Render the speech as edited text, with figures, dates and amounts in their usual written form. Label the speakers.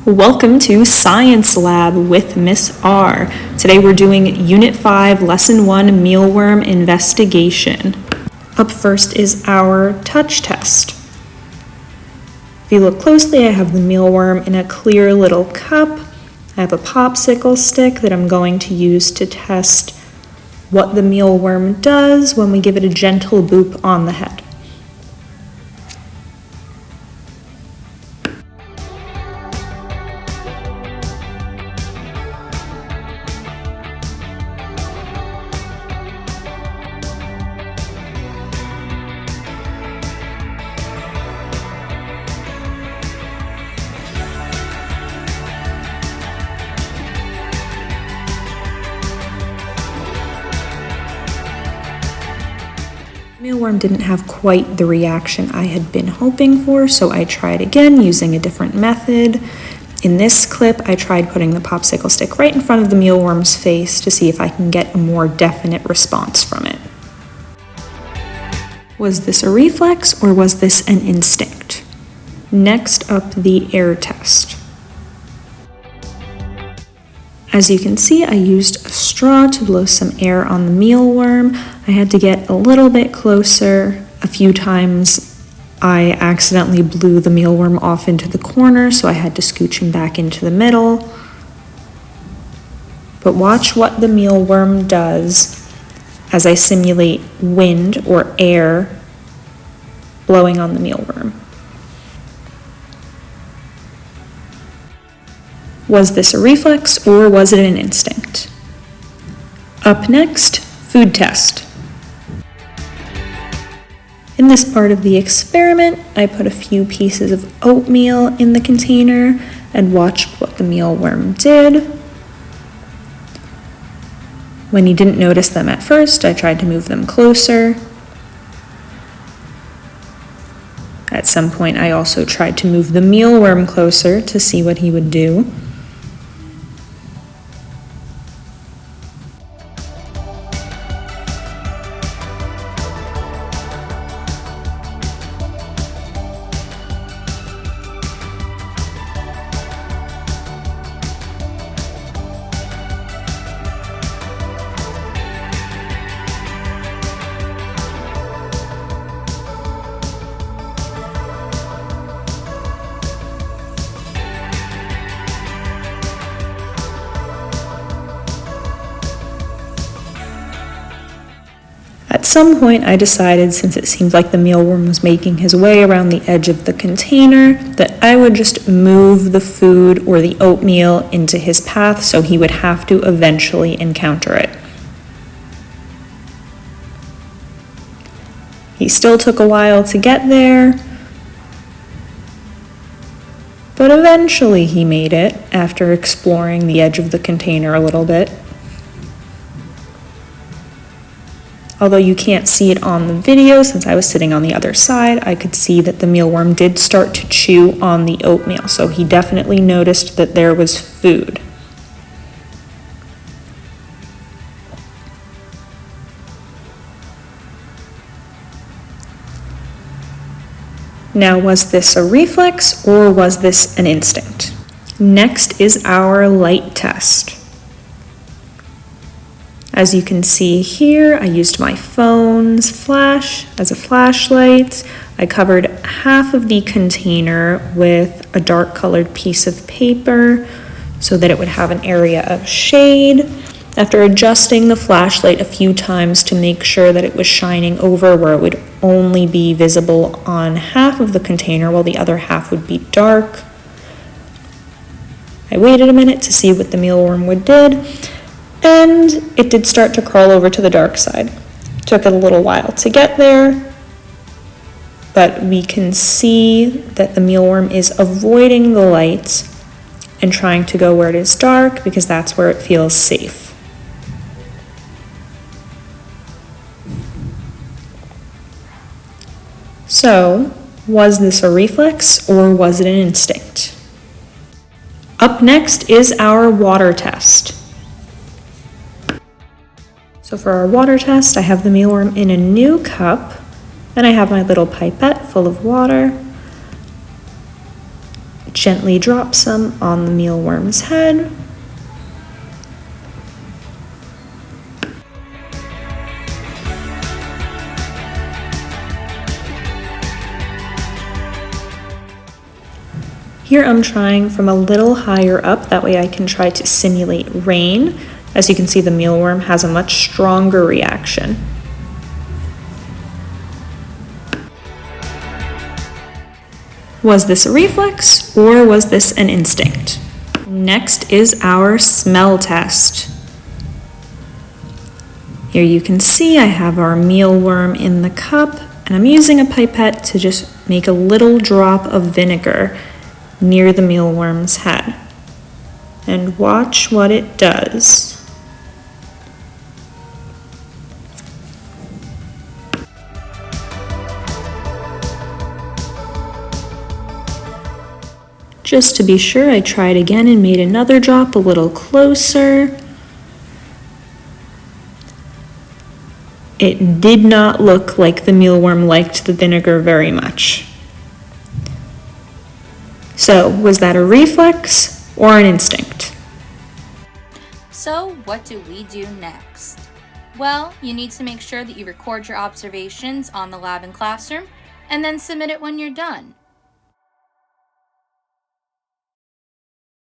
Speaker 1: Welcome to Science Lab with Miss R. Today we're doing Unit 5, Lesson 1, Mealworm Investigation. Up first is our touch test. If you look closely, I have the mealworm in a clear little cup. I have a popsicle stick that I'm going to use to test what the mealworm does when we give it a gentle boop on the head. Mealworm didn't have quite the reaction I had been hoping for, so I tried again using a different method. In this clip, I tried putting the popsicle stick right in front of the mealworm's face to see if I can get a more definite response from it. Was this a reflex or was this an instinct? Next up, the air test. As you can see, I used a straw to blow some air on the mealworm. I had to get a little bit closer. A few times I accidentally blew the mealworm off into the corner, so I had to scooch him back into the middle. But watch what the mealworm does as I simulate wind or air blowing on the mealworm. Was this a reflex or was it an instinct? Up next, food test. In this part of the experiment, I put a few pieces of oatmeal in the container and watched what the mealworm did. When he didn't notice them at first, I tried to move them closer. At some point, I also tried to move the mealworm closer to see what he would do. At some point, I decided, since it seemed like the mealworm was making his way around the edge of the container, that I would just move the food or the oatmeal into his path so he would have to eventually encounter it. He still took a while to get there, but eventually he made it after exploring the edge of the container a little bit. Although you can't see it on the video, since I was sitting on the other side, I could see that the mealworm did start to chew on the oatmeal, so he definitely noticed that there was food. Now, was this a reflex or was this an instinct? Next is our light test. As you can see here, I used my phone's flash as a flashlight. I covered half of the container with a dark colored piece of paper so that it would have an area of shade. After adjusting the flashlight a few times to make sure that it was shining over where it would only be visible on half of the container while the other half would be dark, I waited a minute to see what the mealworm did. And it did start to crawl over to the dark side. Took it a little while to get there, but we can see that the mealworm is avoiding the light and trying to go where it is dark because that's where it feels safe. So, was this a reflex or was it an instinct? Up next is our water test. So for our water test, I have the mealworm in a new cup, and I have my little pipette full of water. Gently drop some on the mealworm's head. Here I'm trying from a little higher up, that way I can try to simulate rain. As you can see, the mealworm has a much stronger reaction. Was this a reflex or was this an instinct? Next is our smell test. Here you can see I have our mealworm in the cup, and I'm using a pipette to just make a little drop of vinegar near the mealworm's head. And watch what it does. Just to be sure, I tried again and made another drop a little closer. It did not look like the mealworm liked the vinegar very much. So, was that a reflex or an instinct?
Speaker 2: So, what do we do next? Well, you need to make sure that you record your observations on the lab and classroom, and then submit it when you're done.